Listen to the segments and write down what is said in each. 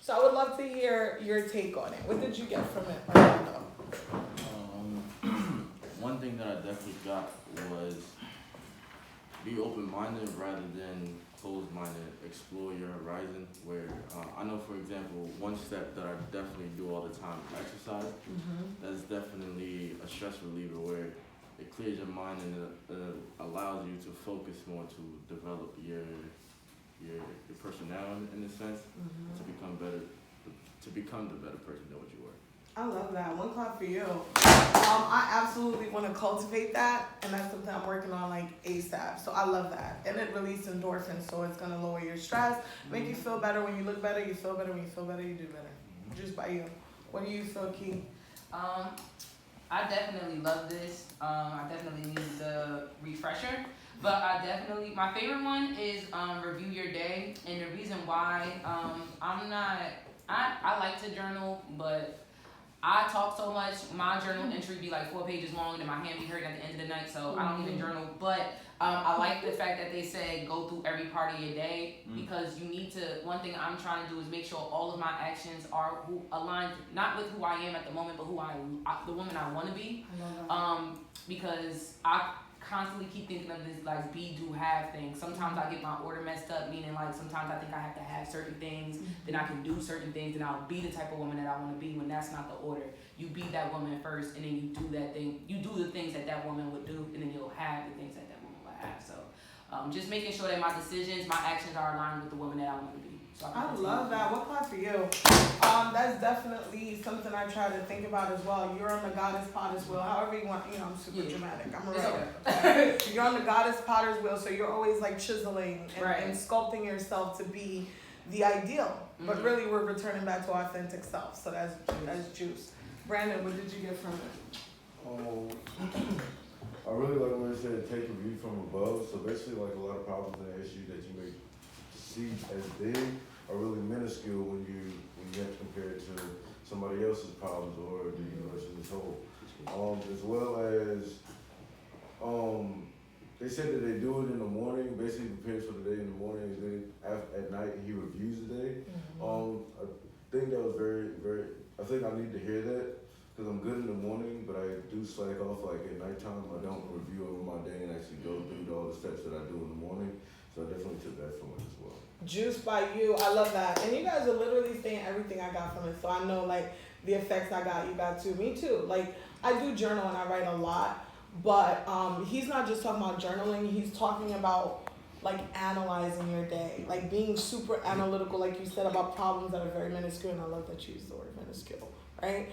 So I would love to hear your take on it. What did you get from it, Orlando? One thing that I definitely got was be open-minded rather than closed-minded. Explore your horizon. Where I know, for example, one step that I definitely do all the time, exercise. That's definitely a stress reliever where it clears your mind and it allows you to focus more to develop your personality in a sense to become better, to become the better person than what you were. I love that. One clap for you. I absolutely want to cultivate that, and that's something I'm working on like ASAP. So I love that, and it releases endorphins, so it's gonna lower your stress, make you feel better. When you look better, you feel better. When you feel better, you do better. Just by you. What do you feel, Key? I definitely love this. I definitely need the refresher. But I definitely, my favorite one is review your day. And the reason why I'm not, I like to journal, but I talk so much. My journal entry be like 4 pages long, and my hand be hurting at the end of the night, so I don't even journal. But I like the fact that they say go through every part of your day because you need to. One thing I'm trying to do is make sure all of my actions are aligned, not with who I am at the moment, but the woman I want to be. Because I constantly keep thinking of this like be, do, have thing. Sometimes I get my order messed up, meaning like sometimes I think I have to have certain things, then I can do certain things, and I'll be the type of woman that I want to be when that's not the order. You be that woman first, and then you do that thing. You do the things that that woman would do, and then you'll have the things that that woman would have. So just making sure that my decisions, my actions are aligned with the woman that I want to be. So I love that. What class for you? That's definitely something I try to think about as well. You're on the goddess potter's wheel, however you want. You know, I'm super dramatic. I'm a writer. Okay. You're on the goddess potter's wheel, so you're always like chiseling and sculpting yourself to be the ideal. But really, we're returning back to authentic self. So that's juice. Brandon, what did you get from it? I really like when it said take a view from above. So basically, like a lot of problems and issues that you may see as big are really minuscule when you have to compare it to somebody else's problems or the universe as a whole. As well as they said that they do it in the morning, basically prepares for the day in the morning, and then at night he reviews the day. I think that was very, very. I think I need to hear that because I'm good in the morning, but I do slack off like at nighttime. I don't review over my day and actually go through all the steps that I do in the morning. So I definitely took that from it as well. Juice by you. I love that. And you guys are literally saying everything I got from it. So I know like the effects I got, you got too. Me too. Like I do journal and I write a lot, but he's not just talking about journaling. He's talking about like analyzing your day, like being super analytical, like you said, about problems that are very minuscule. And I love that you used the word minuscule, right?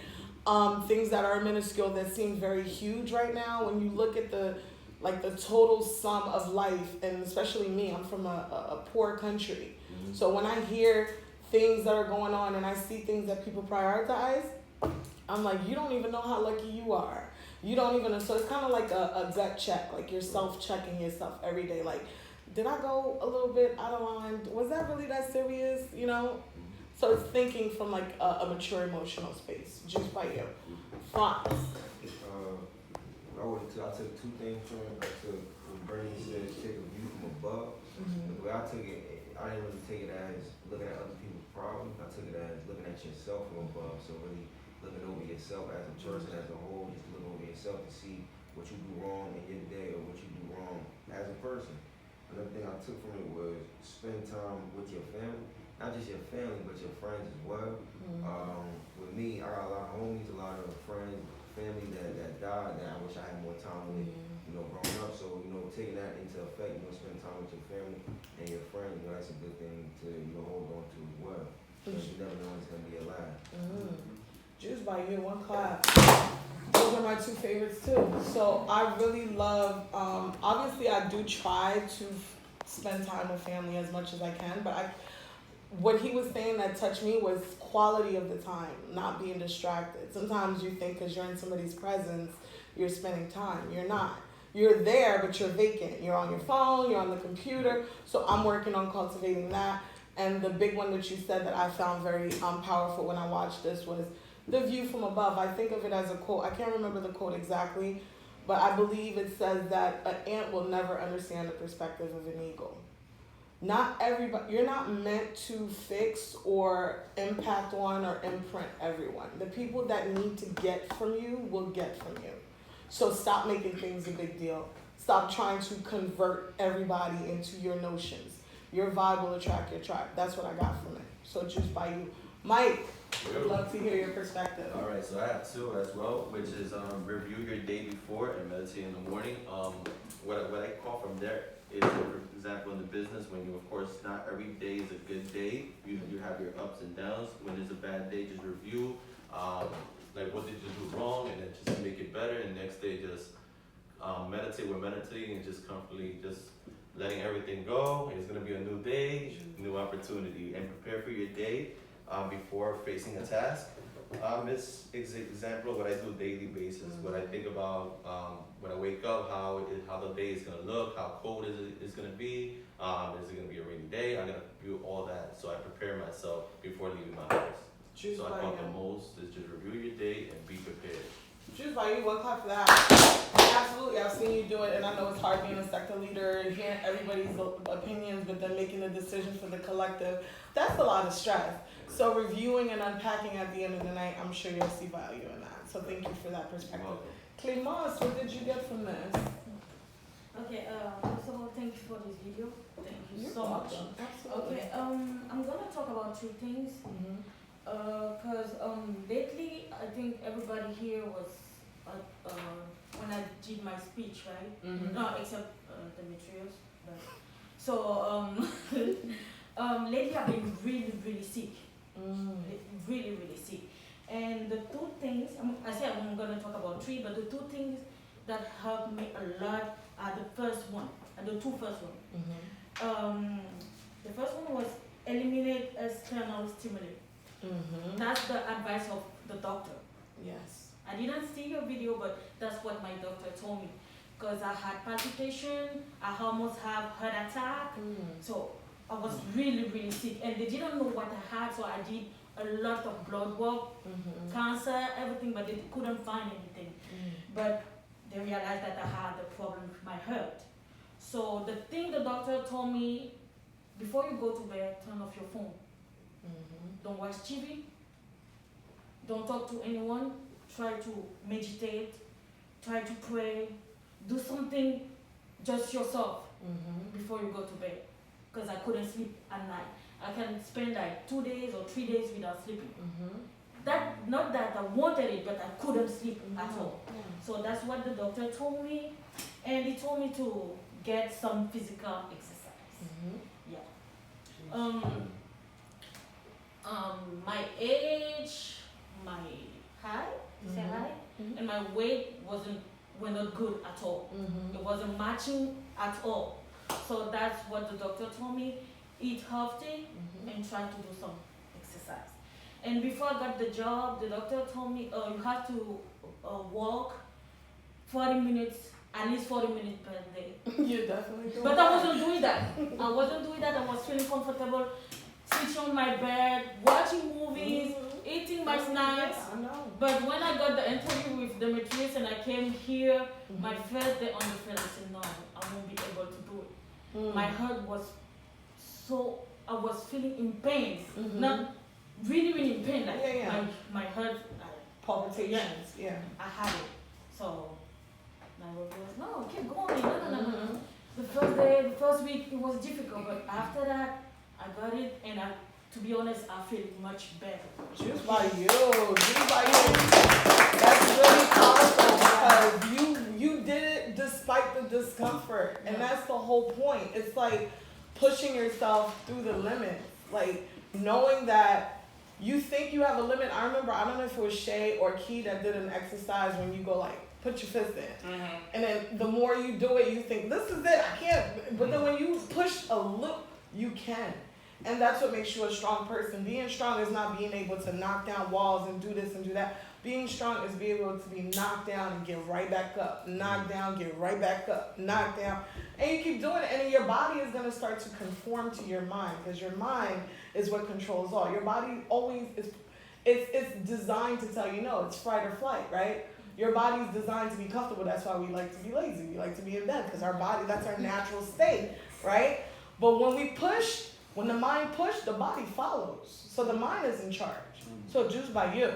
Things that are minuscule that seem very huge right now. When you look at the total sum of life, and especially me, I'm from a poor country. So when I hear things that are going on and I see things that people prioritize, I'm like, you don't even know how lucky you are. You don't even know. So it's kind of like a gut check, like you're self-checking yourself every day. Like, did I go a little bit out of line? Was that really that serious? You know? So it's thinking from like a mature emotional space. Juice by you. Fonts. I took two things from it. I took what Bernie said, take a view from above. The way I took it, I didn't really take it as looking at other people's problems. I took it as looking at yourself from above. So really looking over yourself as a person, as a whole, just looking over yourself to see what you do wrong in your day or what you do wrong as a person. Another thing I took from it was spend time with your family. Not just your family, but your friends as well. With me, I got a lot of homies, a lot of friends, family that died that I wish I had more time with, growing up. So, taking that into effect, spending time with your family and your friends, that's a good thing to, hold on to as well. Because you never know when it's going to be alive. Juice by you, one clap. Those are my two favorites too. So I really love, obviously I do try to spend time with family as much as I can, but what he was saying that touched me was quality of the time, not being distracted. Sometimes you think because you're in somebody's presence, you're spending time. You're not. You're there, but you're vacant. You're on your phone, you're on the computer. So I'm working on cultivating that. And the big one that you said that I found very powerful when I watched this was the view from above. I think of it as a quote. I can't remember the quote exactly, but I believe it says that an ant will never understand the perspective of an eagle. Not everybody, you're not meant to fix or impact on or imprint everyone. The people that need to get from you will get from you. So stop making things a big deal. Stop trying to convert everybody into your notions. Your vibe will attract your tribe. That's what I got from it. So just by you. Mike, I'd love to hear your perspective. All right, so I have two as well, which is review your day before and meditate in the morning. What I call from there is, for example, in the business, when you, of course, not every day is a good day. You have your ups and downs. When there's a bad day, just review, like what did you do wrong, and then just make it better. And next day, just meditate. We're meditating and just comfortably just letting everything go. It's gonna be a new day, new opportunity, and prepare for your day before facing a task. This is an example of what I do on a daily basis. What I think about when I wake up, how the day is gonna look, how cold is gonna be. Is it gonna be a rainy day? I'm gonna do all that, so I prepare myself before leaving my house. Choose So I by thought you. the most is just review your day and be prepared. Choose by you. One clap for that. Absolutely, I've seen you do it, and I know it's hard being a sector leader and hearing everybody's opinions, but then making the decision for the collective. That's a lot of stress. So reviewing and unpacking at the end of the night, I'm sure you'll see value in that. So thank you for that perspective. Clemence, what did you get from this? Okay, first of all, thank you for this video. Thank you You're so much. welcome. Absolutely. Okay, I'm gonna talk about two things. Mm-hmm. Cause lately I think everybody here was when I did my speech, right? Mm-hmm. No, except Demetrius. But so lately I've been really sick. Really sick. And the two things I said I'm gonna talk about three, but the two things that helped me a lot are the first one, the two first one. Mm-hmm. The first one was eliminate external stimuli. Mm-hmm. That's the advice of the doctor. Yes. I didn't see your video, but that's what my doctor told me. Because I had palpitation, I almost have heart attack. So I was really sick, and they didn't know what I had, so I did a lot of blood work, cancer, everything, but they couldn't find anything. But they realized that I had a problem with my heart. So the thing the doctor told me, before you go to bed, turn off your phone. Don't watch TV. Don't talk to anyone. Try to meditate. Try to pray. Do something just yourself before you go to bed. Because I couldn't sleep at night. I can spend like 2 days or 3 days without sleeping. That, not that I wanted it, but I couldn't sleep at all. So that's what the doctor told me. And he told me to get some physical exercise. My age, my height, and my weight were not good at all. It wasn't matching at all. So that's what the doctor told me. Eat healthy and try to do some exercise. And before I got the job, the doctor told me you have to walk 40 minutes, at least 40 minutes per day. You're definitely doing But that. I wasn't doing that. I was feeling comfortable, sitting on my bed, watching movies, eating my snacks. I know. But when I got the interview with Demetrius and I came here, my first day on the field, I said, no, I won't be able to do it. My heart was I was feeling in pain. Not really in pain. Like my heart, Palpitations, I had it. So my work was, no, keep going. No. The first week, it was difficult. But after that, I got it. And to be honest, I feel much better. Just by you. That's really powerful because you did it despite the discomfort. And that's the whole point. It's like pushing yourself through the limits. Like knowing that you think you have a limit. I remember, I don't know if it was Shay or Key that did an exercise when you go like, put your fist in. And then the more you do it, you think, this is it, I can't. But then when you push a little, you can. And that's what makes you a strong person. Being strong is not being able to knock down walls and do this and do that. Being strong is being able to be knocked down and get right back up. Knocked down, get right back up. Knocked down. And you keep doing it. And then your body is going to start to conform to your mind. Because your mind is what controls all. Your body always is, it's designed to tell you, no, it's fight or flight, right? Your body's designed to be comfortable. That's why we like to be lazy. We like to be in bed. Because our body, that's our natural state, right? But when the mind pushed, the body follows. So the mind is in charge. So juice by you.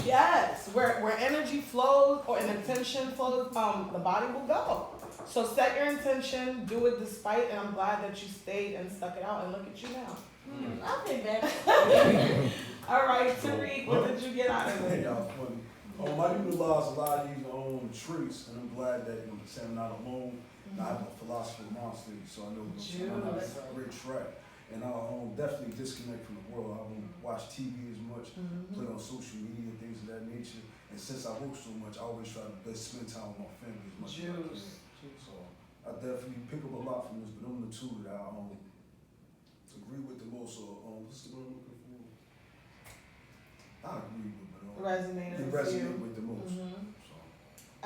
Yes, where energy flows or an intention flows, the body will go. So set your intention, do it despite, and I'm glad that you stayed and stuck it out, and look at you now. I'll be back. All right, Tariq, what did you get out of it? Y'all funny. I utilize a lot of these traits, and I'm glad that I'm not alone. And I have a philosopher monster, so I know I'm on a great track. And I definitely disconnect from the world. I don't watch TV as much, play on social media, things of that nature. And since I work so much, I always try to best spend time with my family as much as I can. So I definitely pick up a lot from this, but them are the two that I agree with the most. Or what's the word I'm looking for? I agree with, but resonate with the most. So.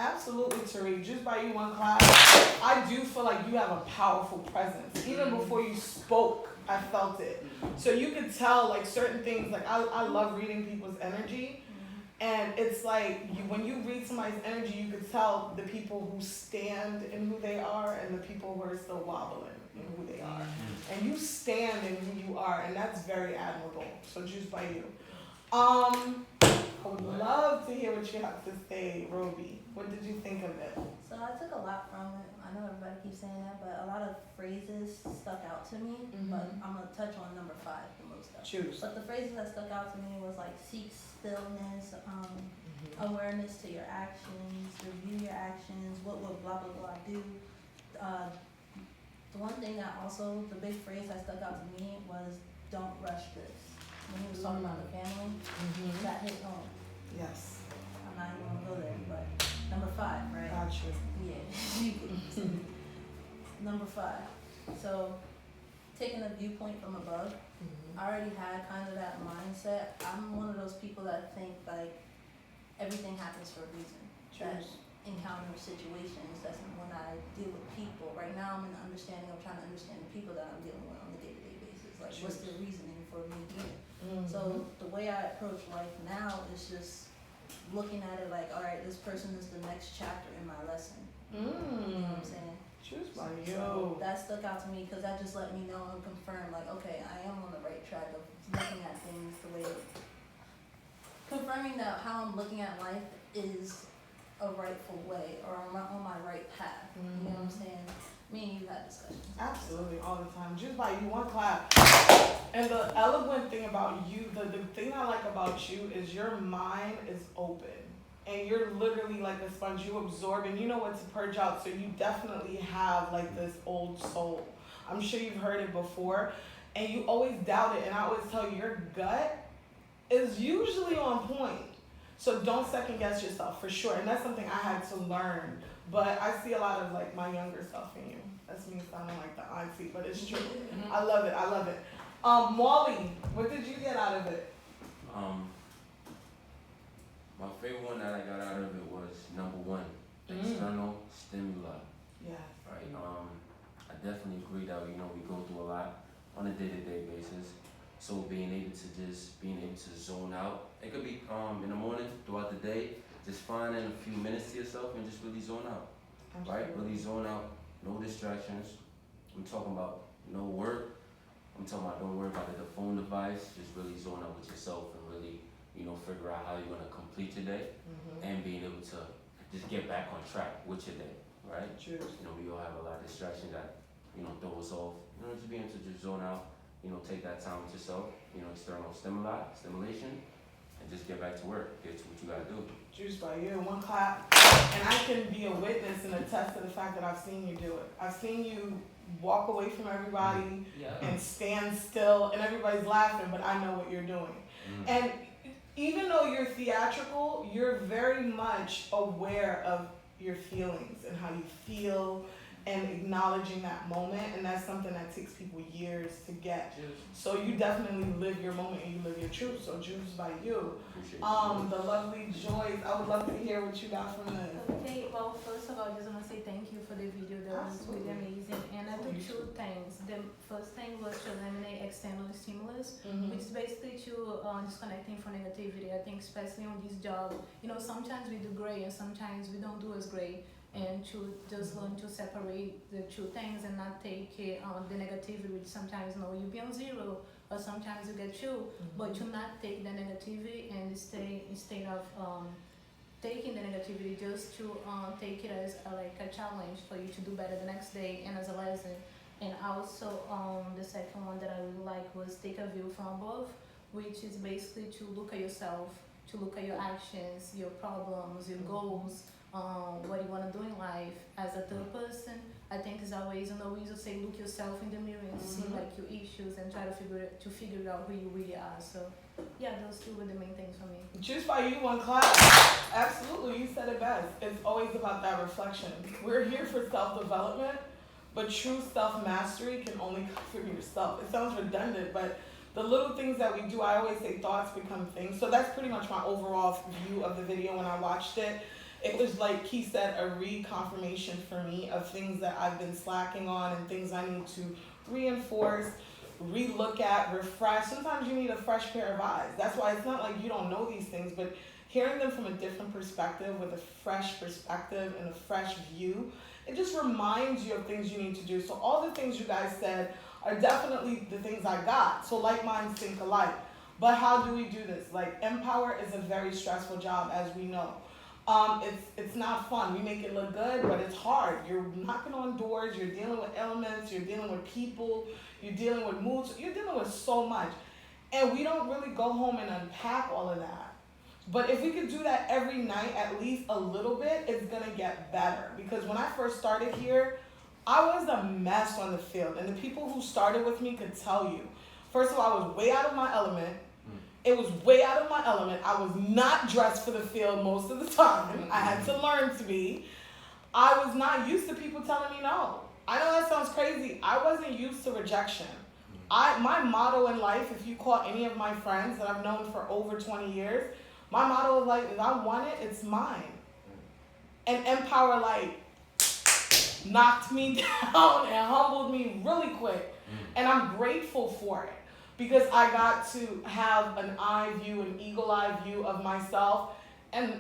Absolutely, Tariq. Just by you one class, I do feel like you have a powerful presence. Even before you spoke, I felt it. So you could tell like certain things. Like I love reading people's energy, and it's like when you read somebody's energy, you could tell the people who stand in who they are and the people who are still wobbling in who they are. And you stand in who you are, and that's very admirable. So just by you. I would love to hear what you have to say, Roby. What did you think of it? So I took a lot from it. I know everybody keeps saying that, but a lot of phrases stuck out to me. But I'm gonna touch on number 5 the most. Choose. But the phrases that stuck out to me was like seek stillness, awareness to your actions, review your actions, what will blah blah blah do. The one thing that also, the big phrase that stuck out to me was don't rush this. When he was talking about the family, that hit home. Yes. I'm not even gonna go there, but number 5, right? Got you. Yeah. Number 5. So, taking a viewpoint from above, I already had kind of that mindset. I'm one of those people that think like everything happens for a reason. That encounter situations, that's when I deal with people. Right now I'm in the understanding, I'm trying to understand the people that I'm dealing with on a day-to-day basis. Like what's the reasoning for me being? So the way I approach life now is just looking at it like, all right, this person is the next chapter in my lesson. You know what I'm saying? Choose by you. So that stuck out to me because that just let me know and confirm, like, okay, I am on the right track of looking at things the way, confirming that how I'm looking at life is a rightful way, or I'm on my right path. You know what I'm saying? Me and you had discussions. Absolutely, all the time. Just by you, one clap. And the eloquent thing about you, the thing I like about you is your mind is open. And you're literally like a sponge. You absorb and you know what to purge out. So you definitely have like this old soul. I'm sure you've heard it before. And you always doubt it. And I always tell you, your gut is usually on point. So don't second guess yourself for sure. And that's something I had to learn. But I see a lot of like my younger self in you. That's me sounding like the auntie, but it's true. I love it. I love it. Molly, what did you get out of it? My favorite one that I got out of it was number 1, external stimuli. Yeah. Right. I definitely agree that we go through a lot on a day-to-day basis. So being able to zone out. It could be in the morning, throughout the day, just finding a few minutes to yourself and just really zone out. Right? Really zone out. No distractions. I'm talking about no work. I'm talking about don't worry about the phone device. Just really zone out with yourself and really, figure out how you're gonna complete your day and being able to just get back on track with your day, right? True. We all have a lot of distractions that, throw us off. Just being able to just zone out, take that time with yourself, external stimulation, and just get back to work, get to what you gotta do. Juice by you, one clap. And I can be a witness and attest to the fact that I've seen you do it. I've seen you walk away from everybody and stand still, and everybody's laughing, but I know what you're doing. And even though you're theatrical, you're very much aware of your feelings and how you feel and acknowledging that moment, and that's something that takes people years to get. So you definitely live your moment and you live your truth. So Juice by you. The lovely Joyce, I would love to hear what you got from this. Okay, well, first of all, I just want to say thank you for the video. That was really amazing. And I did 2 things. The first thing was to eliminate external stimulus, which is basically to disconnecting from negativity. I think especially on this job, sometimes we do great and sometimes we don't do as great. and to just learn to separate the two things and not take it the negativity, which sometimes you be on zero or sometimes you get two, but to not take the negativity and stay instead of taking the negativity, just to take it as like a challenge for you to do better the next day and as a lesson. And also the second one that I really like was take a view from above, which is basically to look at yourself, to look at your actions, your problems, your goals, what you want to do in life as a third person. I think is always we used to say look yourself in the mirror and see like your issues and try to figure out who you really are. So yeah, those two were the main things for me. Choose by you, one class. Absolutely, you said it best. It's always about that reflection. We're here for self-development, but true self-mastery can only come from yourself. It sounds redundant, but the little things that we do, I always say thoughts become things. So that's pretty much my overall view of the video when I watched it. It was like he said, a reconfirmation for me of things that I've been slacking on and things I need to reinforce, relook at, refresh. Sometimes you need a fresh pair of eyes. That's why it's not like you don't know these things, but hearing them from a different perspective with a fresh perspective and a fresh view, it just reminds you of things you need to do. So all the things you guys said are definitely the things I got. So like minds think alike. But how do we do this? Like Empower is a very stressful job, as we know. It's not fun. We make it look good, but it's hard. You're knocking on doors, you're dealing with elements, you're dealing with people, you're dealing with moods, you're dealing with so much. And we don't really go home and unpack all of that. But if we could do that every night, at least a little bit, it's gonna get better. Because when I first started here, I was a mess on the field. And the people who started with me could tell you. First of all, I was way out of my element. It was way out of my element. I was not dressed for the field most of the time. I had to learn to be. I was not used to people telling me no. I know that sounds crazy. I wasn't used to rejection. My motto in life, if you call any of my friends that I've known for over 20 years, my motto is like, if I want it, it's mine. And Empower knocked me down and humbled me really quick. And I'm grateful for it. Because I got to have an eye view, an eagle eye view of myself. And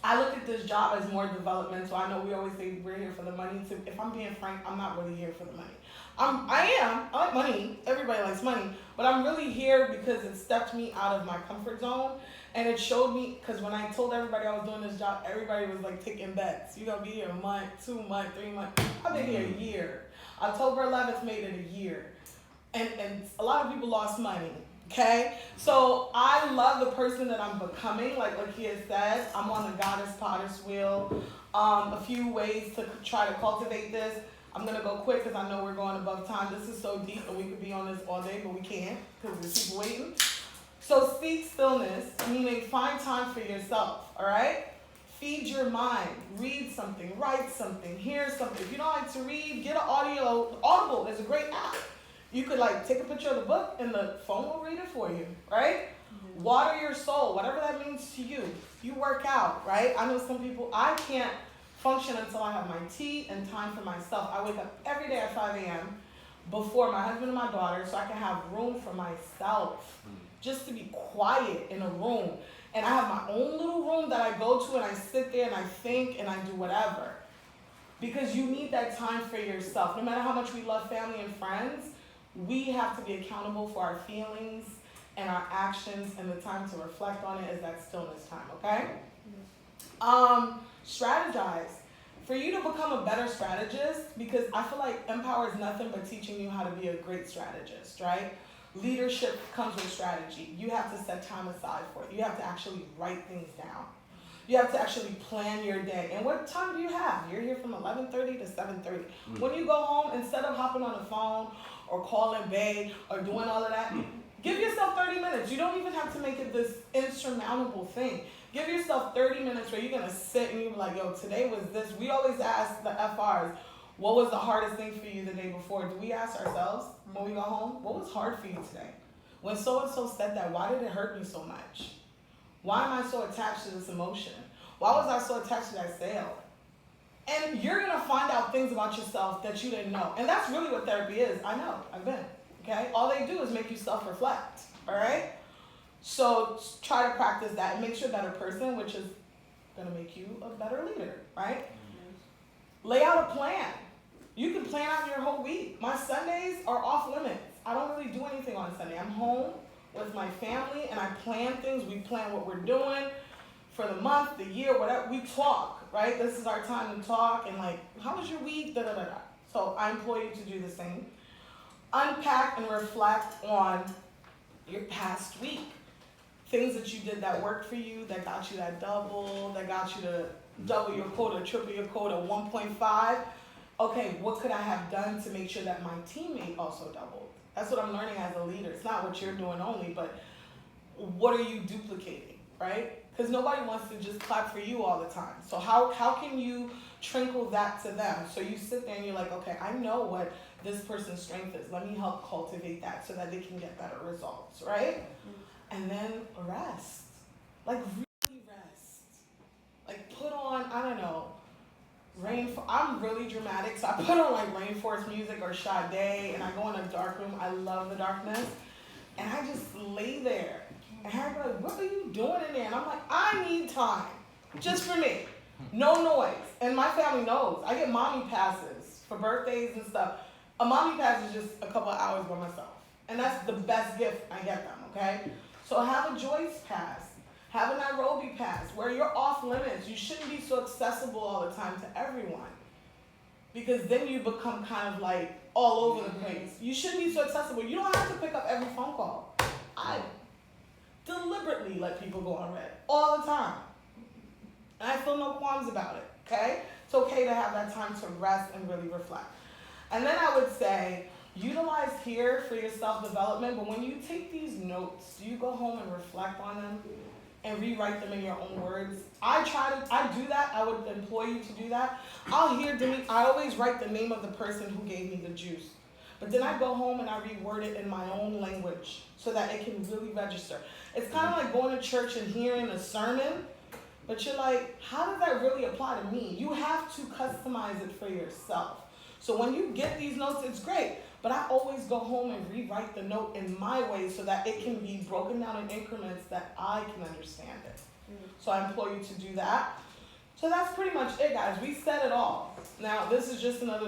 I look at this job as more developmental. I know we always say we're here for the money. If I'm being frank, I'm not really here for the money. I like money. Everybody likes money. But I'm really here because it stepped me out of my comfort zone. And it showed me, because when I told everybody I was doing this job, everybody was like taking bets. You're going to be here a month, 2 months, 3 months. I've been here a year. October 11th made it a year. And a lot of people lost money, okay? So I love the person that I'm becoming, like he has said. I'm on the Goddess Potter's wheel. A few ways to try to cultivate this. I'm gonna go quick because I know we're going above time. This is so deep and we could be on this all day, but we can't because there's people waiting. So seek stillness, meaning find time for yourself, all right? Feed your mind, read something, write something, hear something. If you don't like to read, get an Audible is a great app. You could take a picture of the book and the phone will read it for you, right? Water your soul, whatever that means to you. You work out, right? I know some people, I can't function until I have my tea and time for myself. I wake up every day at 5 a.m. before my husband and my daughter so I can have room for myself, just to be quiet in a room. And I have my own little room that I go to and I sit there and I think and I do whatever. Because you need that time for yourself. No matter how much we love family and friends, we have to be accountable for our feelings and our actions, and the time to reflect on it is that stillness time, okay? Strategize. For you to become a better strategist, because I feel like Empower is nothing but teaching you how to be a great strategist, right? Leadership comes with strategy. You have to set time aside for it. You have to actually write things down. You have to actually plan your day. And what time do you have? You're here from 11:30 to 7:30. When you go home, instead of hopping on the phone or calling Bay or doing all of that, give yourself 30 minutes. You don't even have to make it this insurmountable thing. Give yourself 30 minutes where you're going to sit and you're like, yo, today was this. We always ask the FRs, what was the hardest thing for you the day before? Do we ask ourselves when we go home, what was hard for you today? When so-and-so said that, why did it hurt me so much? Why am I so attached to this emotion? Why was I so attached to that sale? And you're going to find out things about yourself that you didn't know. And that's really what therapy is. I know. I've been. Okay? All they do is make you self-reflect. All right? So try to practice that and make you a better person, which is going to make you a better leader. Right? Lay out a plan. You can plan out your whole week. My Sundays are off limits. I don't really do anything on Sunday. I'm home with my family and I plan things. We plan what we're doing for the month, the year, whatever. We talk, right? This is our time to talk and like, how was your week? Da da da da. So I implore you to do the same. Unpack and reflect on your past week. Things that you did that worked for you, that got you that double, that got you to double your quota, triple your quota, 1.5. Okay, what could I have done to make sure that my teammate also doubled? That's what I'm learning as a leader. It's not what you're doing only, but what are you duplicating, right? Because nobody wants to just clap for you all the time. So how can you trickle that to them? So you sit there and you're like, okay, I know what this person's strength is. Let me help cultivate that so that they can get better results, right? And then rest. Like really rest. Like put on, I don't know, I'm really dramatic, so I put on like rainforest music or Sade and I go in a dark room. I love the darkness. And I just lay there. And Harry's like, what are you doing in there? And I'm like, I need time. Just for me. No noise. And my family knows. I get mommy passes for birthdays and stuff. A mommy pass is just a couple of hours by myself. And that's the best gift I get them, okay? So have a Joyce pass. Have a Nairobi pass where you're off limits. You shouldn't be so accessible all the time to everyone. Because then you become kind of like all over the place. You shouldn't be so accessible. You don't have to pick up every phone call. I deliberately let people go on red all the time. And I feel no qualms about it, okay? It's okay to have that time to rest and really reflect. And then I would say, utilize here for your self-development, but when you take these notes, do you go home and reflect on them and rewrite them in your own words? I do that. I would employ you to do that. I always write the name of the person who gave me the juice. But then I go home and I reword it in my own language so that it can really register. It's kind of like going to church and hearing a sermon, but you're like, how does that really apply to me? You have to customize it for yourself. So when you get these notes, it's great. But I always go home and rewrite the note in my way so that it can be broken down in increments that I can understand it. So I implore you to do that. So that's pretty much it, guys. We said it all. Now, this is just another